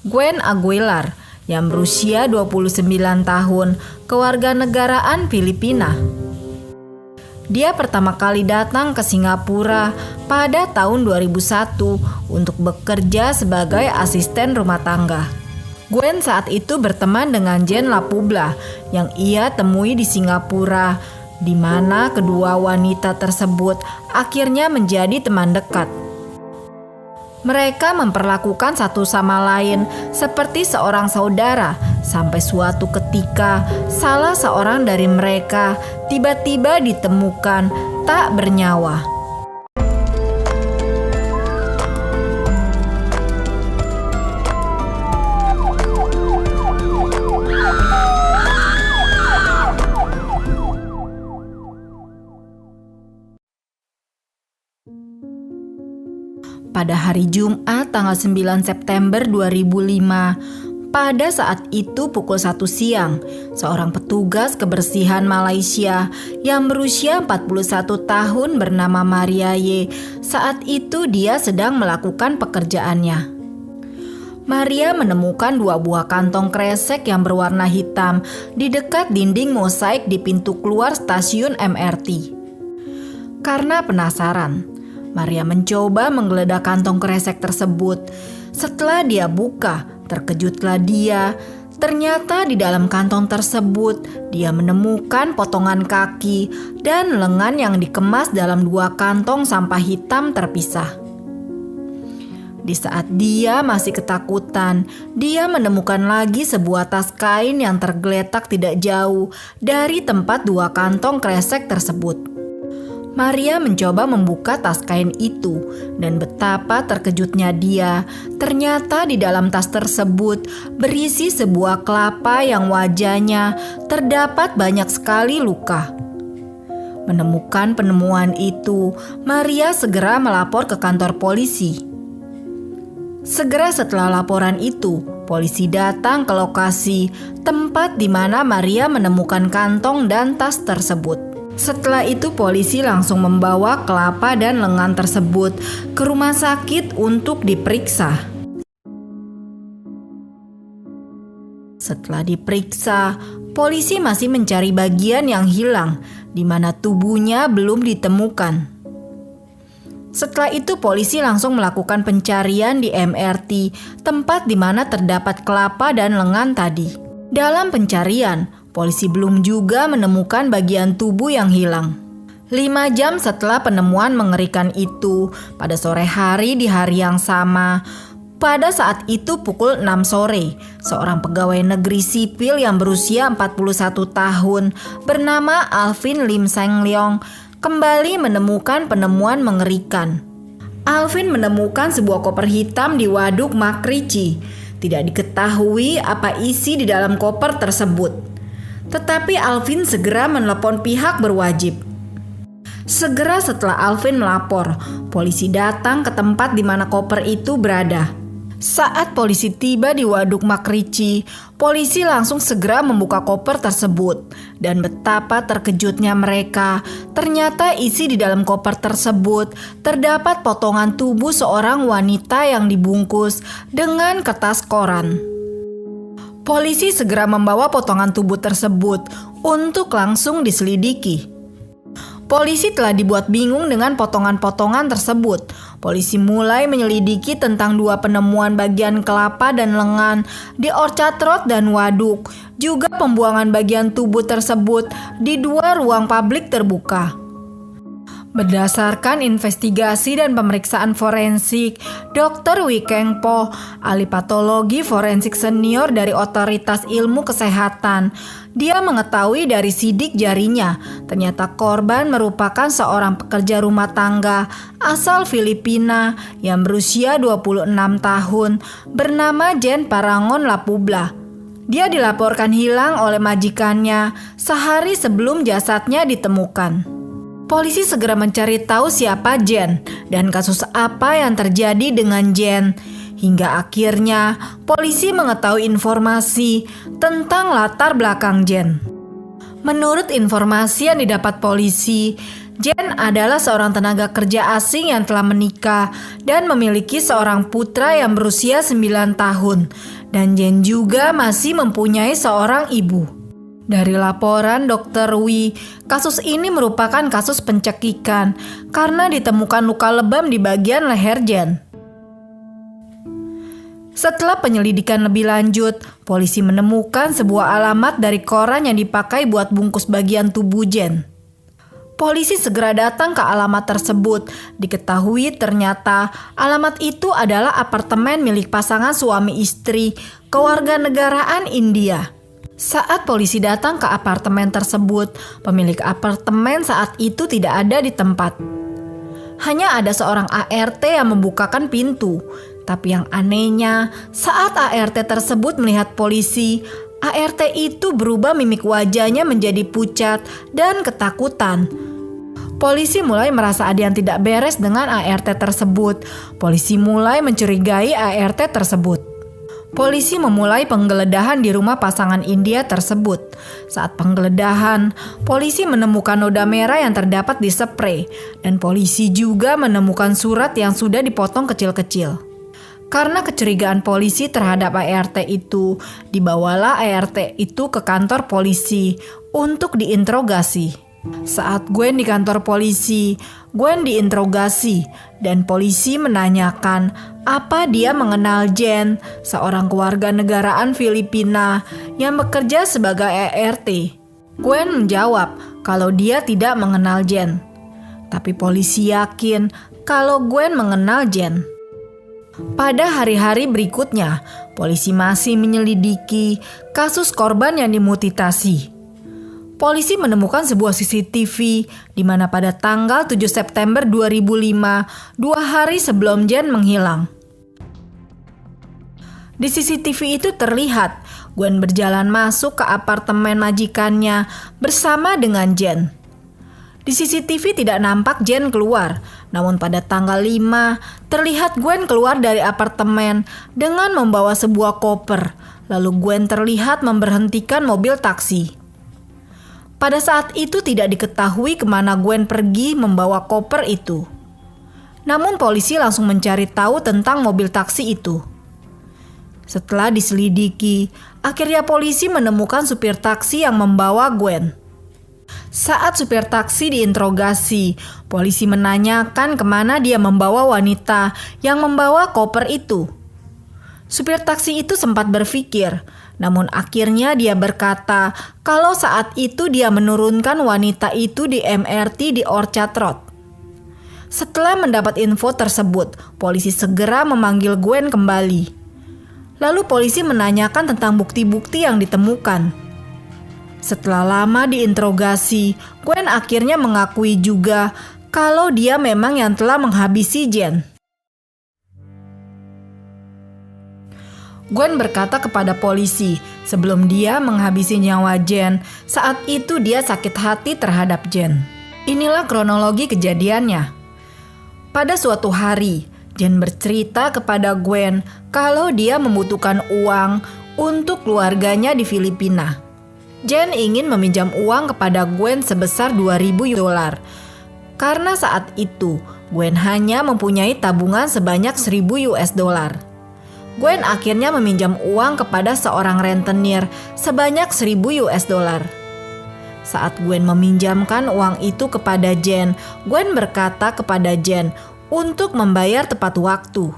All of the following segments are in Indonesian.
Gwen Aguilar yang berusia 29 tahun, kewarganegaraan Filipina. Dia pertama kali datang ke Singapura pada tahun 2001 untuk bekerja sebagai asisten rumah tangga. Gwen saat itu berteman dengan Jen Lapubla yang ia temui di Singapura, di mana kedua wanita tersebut akhirnya menjadi teman dekat. Mereka memperlakukan satu sama lain seperti seorang saudara sampai suatu ketika salah seorang dari mereka tiba-tiba ditemukan tak bernyawa. Pada hari Jumat tanggal 9 September 2005, pada saat itu pukul 1 siang, seorang petugas kebersihan Malaysia yang berusia 41 tahun bernama Maria Y. Saat itu dia sedang melakukan pekerjaannya. Maria menemukan 2 buah kantong kresek yang berwarna hitam di dekat dinding mosaik di pintu keluar stasiun MRT. Karena penasaran, Maria mencoba menggeledah kantong kresek tersebut. Setelah dia buka, terkejutlah dia. Ternyata di dalam kantong tersebut, dia menemukan potongan kaki dan lengan yang dikemas dalam 2 kantong sampah hitam terpisah. Di saat dia masih ketakutan, dia menemukan lagi sebuah tas kain yang tergeletak tidak jauh dari tempat 2 kantong kresek tersebut. Maria mencoba membuka tas kain itu dan betapa terkejutnya dia. Ternyata di dalam tas tersebut berisi sebuah kelapa yang wajahnya terdapat banyak sekali luka. Menemukan penemuan itu, Maria segera melapor ke kantor polisi. Segera setelah laporan itu, polisi datang ke lokasi tempat di mana Maria menemukan kantong dan tas tersebut. Setelah itu polisi langsung membawa kelapa dan lengan tersebut ke rumah sakit untuk diperiksa. Setelah diperiksa, polisi masih mencari bagian yang hilang di mana tubuhnya belum ditemukan. Setelah itu polisi langsung melakukan pencarian di MRT, tempat di mana terdapat kelapa dan lengan tadi. Dalam pencarian, polisi belum juga menemukan bagian tubuh yang hilang. 5 jam setelah penemuan mengerikan itu, pada sore hari di hari yang sama, pada saat itu pukul 6 sore, seorang pegawai negeri sipil yang berusia 41 tahun bernama Alvin Lim Seng Leong kembali menemukan penemuan mengerikan. Alvin menemukan sebuah koper hitam di waduk Makrici. Tidak diketahui apa isi di dalam koper tersebut. Tetapi Alvin segera menelepon pihak berwajib. Segera setelah Alvin melapor, polisi datang ke tempat di mana koper itu berada. Saat polisi tiba di waduk Makrici, polisi langsung segera membuka koper tersebut. Dan betapa terkejutnya mereka, ternyata isi di dalam koper tersebut terdapat potongan tubuh seorang wanita yang dibungkus dengan kertas koran. Polisi segera membawa potongan tubuh tersebut untuk langsung diselidiki. Polisi telah dibuat bingung dengan potongan-potongan tersebut. Polisi mulai menyelidiki tentang 2 penemuan bagian kelapa dan lengan di Orchard Road dan waduk, juga pembuangan bagian tubuh tersebut di 2 ruang publik terbuka. Berdasarkan investigasi dan pemeriksaan forensik, Dr. Wee Keng Po, ahli patologi forensik senior dari Otoritas Ilmu Kesehatan, dia mengetahui dari sidik jarinya, ternyata korban merupakan seorang pekerja rumah tangga asal Filipina yang berusia 26 tahun bernama Jen Parangon Lapubla. Dia dilaporkan hilang oleh majikannya sehari sebelum jasadnya ditemukan. Polisi segera mencari tahu siapa Jen dan kasus apa yang terjadi dengan Jen. Hingga akhirnya polisi mengetahui informasi tentang latar belakang Jen. Menurut informasi yang didapat polisi, Jen adalah seorang tenaga kerja asing yang telah menikah dan memiliki seorang putra yang berusia 9 tahun. Dan Jen juga masih mempunyai seorang ibu. Dari laporan Dr. Wi, kasus ini merupakan kasus pencekikan karena ditemukan luka lebam di bagian leher Jen. Setelah penyelidikan lebih lanjut, polisi menemukan sebuah alamat dari koran yang dipakai buat bungkus bagian tubuh Jen. Polisi segera datang ke alamat tersebut. Diketahui ternyata alamat itu adalah apartemen milik pasangan suami istri kewarganegaraan India. Saat polisi datang ke apartemen tersebut, pemilik apartemen saat itu tidak ada di tempat. Hanya ada seorang ART yang membukakan pintu. Tapi yang anehnya, saat ART tersebut melihat polisi, ART itu berubah mimik wajahnya menjadi pucat dan ketakutan. Polisi mulai merasa ada yang tidak beres dengan ART tersebut. Polisi mulai mencurigai ART tersebut. Polisi memulai penggeledahan di rumah pasangan India tersebut. Saat penggeledahan, polisi menemukan noda merah yang terdapat di spray. Dan polisi juga menemukan surat yang sudah dipotong kecil-kecil. Karena kecurigaan polisi terhadap ART itu, dibawalah ART itu ke kantor polisi untuk diinterogasi. Saat Gwen di kantor polisi, Gwen diinterogasi dan polisi menanyakan apa dia mengenal Jen, seorang kewarganegaraan Filipina yang bekerja sebagai ART. Gwen menjawab kalau dia tidak mengenal Jen. Tapi polisi yakin kalau Gwen mengenal Jen. Pada hari-hari berikutnya, polisi masih menyelidiki kasus korban yang dimutasi. Polisi menemukan sebuah CCTV di mana pada tanggal 7 September 2005, 2 hari sebelum Jen menghilang. Di CCTV itu terlihat Gwen berjalan masuk ke apartemen majikannya bersama dengan Jen. Di CCTV tidak nampak Jen keluar, namun pada tanggal 5 terlihat Gwen keluar dari apartemen dengan membawa sebuah koper. Lalu Gwen terlihat memberhentikan mobil taksi. Pada saat itu tidak diketahui kemana Gwen pergi membawa koper itu. Namun polisi langsung mencari tahu tentang mobil taksi itu. Setelah diselidiki, akhirnya polisi menemukan supir taksi yang membawa Gwen. Saat supir taksi diinterogasi, polisi menanyakan kemana dia membawa wanita yang membawa koper itu. Supir taksi itu sempat berpikir, namun akhirnya dia berkata kalau saat itu dia menurunkan wanita itu di MRT di Orchard Road. Setelah mendapat info tersebut, polisi segera memanggil Gwen kembali. Lalu polisi menanyakan tentang bukti-bukti yang ditemukan. Setelah lama diinterogasi, Gwen akhirnya mengakui juga kalau dia memang yang telah menghabisi Jen. Gwen berkata kepada polisi sebelum dia menghabisi nyawa Jen, saat itu dia sakit hati terhadap Jen. Inilah kronologi kejadiannya. Pada suatu hari, Jen bercerita kepada Gwen kalau dia membutuhkan uang untuk keluarganya di Filipina. Jen ingin meminjam uang kepada Gwen sebesar $2,000 karena saat itu Gwen hanya mempunyai tabungan sebanyak $1,000. Gwen akhirnya meminjam uang kepada seorang rentenir sebanyak $1,000. Saat Gwen meminjamkan uang itu kepada Jen, Gwen berkata kepada Jen untuk membayar tepat waktu.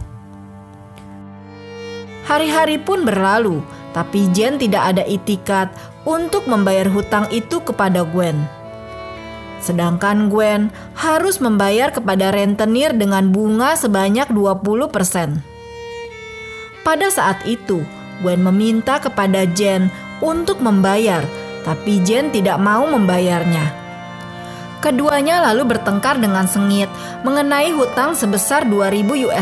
Hari-hari pun berlalu, tapi Jen tidak ada itikat untuk membayar hutang itu kepada Gwen. Sedangkan Gwen harus membayar kepada rentenir dengan bunga sebanyak 20%. Pada saat itu, Gwen meminta kepada Jen untuk membayar, tapi Jen tidak mau membayarnya. Keduanya lalu bertengkar dengan sengit mengenai hutang sebesar $2,000.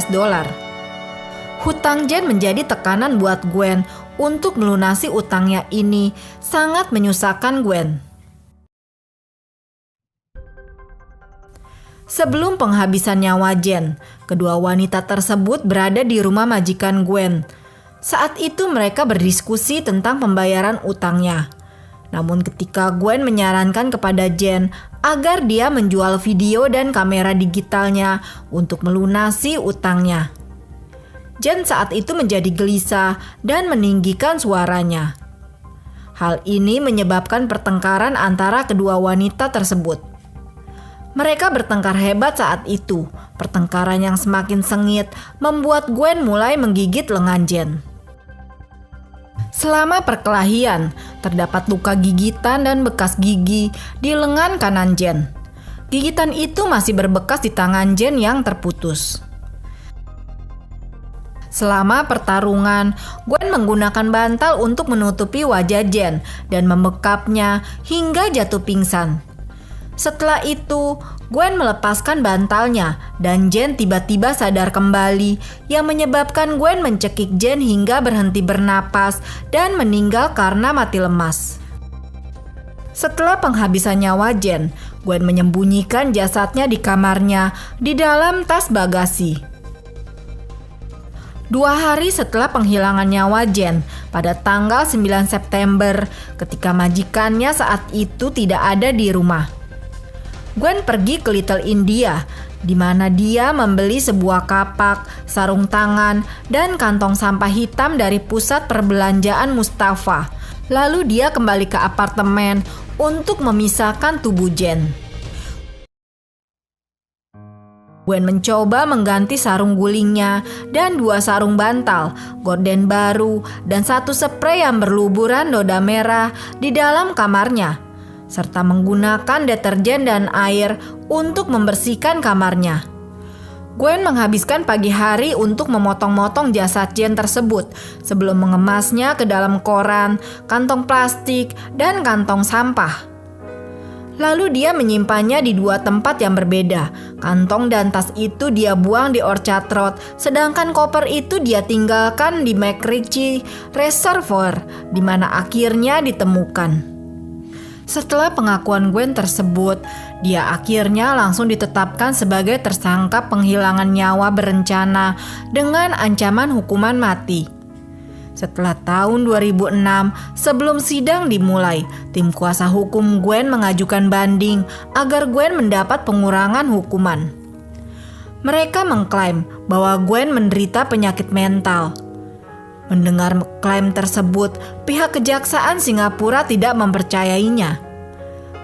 Hutang Jen menjadi tekanan buat Gwen untuk melunasi utangnya ini sangat menyusahkan Gwen. Sebelum penghabisan nyawa Jen, kedua wanita tersebut berada di rumah majikan Gwen. Saat itu mereka berdiskusi tentang pembayaran utangnya. Namun ketika Gwen menyarankan kepada Jen agar dia menjual video dan kamera digitalnya untuk melunasi utangnya, Jen saat itu menjadi gelisah dan meninggikan suaranya. Hal ini menyebabkan pertengkaran antara kedua wanita tersebut. Mereka bertengkar hebat saat itu. Pertengkaran yang semakin sengit membuat Gwen mulai menggigit lengan Jen. Selama perkelahian, terdapat luka gigitan dan bekas gigi di lengan kanan Jen. Gigitan itu masih berbekas di tangan Jen yang terputus. Selama pertarungan, Gwen menggunakan bantal untuk menutupi wajah Jen dan membekapnya hingga jatuh pingsan. Setelah itu, Gwen melepaskan bantalnya dan Jen tiba-tiba sadar kembali yang menyebabkan Gwen mencekik Jen hingga berhenti bernapas dan meninggal karena mati lemas. Setelah penghabisan nyawa Jen, Gwen menyembunyikan jasadnya di kamarnya di dalam tas bagasi. 2 hari setelah penghilangan nyawa Jen, pada tanggal 9 September, ketika majikannya saat itu tidak ada di rumah, Gwen pergi ke Little India, di mana dia membeli sebuah kapak, sarung tangan, dan kantong sampah hitam dari pusat perbelanjaan Mustafa. Lalu dia kembali ke apartemen untuk memisahkan tubuh Jen. Gwen mencoba mengganti sarung gulingnya dan 2 sarung bantal, gorden baru, dan 1 spray yang berluburan noda merah di dalam kamarnya, serta menggunakan deterjen dan air untuk membersihkan kamarnya. Gwen menghabiskan pagi hari untuk memotong-motong jasad Jen tersebut sebelum mengemasnya ke dalam koran, kantong plastik, dan kantong sampah. Lalu dia menyimpannya di 2 tempat yang berbeda. Kantong dan tas itu dia buang di Orchard Road, sedangkan koper itu dia tinggalkan di McRitchie Reservoir, di mana akhirnya ditemukan. Setelah pengakuan Gwen tersebut, dia akhirnya langsung ditetapkan sebagai tersangka penghilangan nyawa berencana dengan ancaman hukuman mati. Setelah tahun 2006, sebelum sidang dimulai, tim kuasa hukum Gwen mengajukan banding agar Gwen mendapat pengurangan hukuman. Mereka mengklaim bahwa Gwen menderita penyakit mental. Mendengar klaim tersebut, pihak kejaksaan Singapura tidak mempercayainya.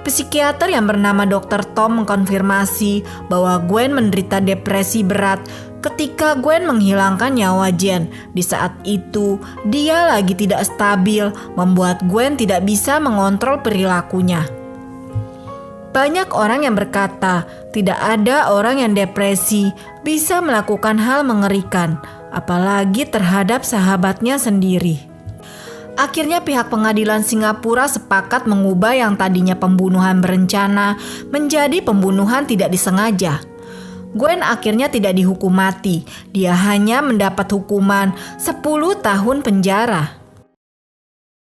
Psikiater yang bernama Dr. Tom mengkonfirmasi bahwa Gwen menderita depresi berat ketika Gwen menghilangkan nyawa Jen. Di saat itu, dia lagi tidak stabil, membuat Gwen tidak bisa mengontrol perilakunya. Banyak orang yang berkata, tidak ada orang yang depresi bisa melakukan hal mengerikan, apalagi terhadap sahabatnya sendiri. Akhirnya pihak pengadilan Singapura sepakat mengubah yang tadinya pembunuhan berencana menjadi pembunuhan tidak disengaja. Gwen akhirnya tidak dihukum mati, dia hanya mendapat hukuman 10 tahun penjara.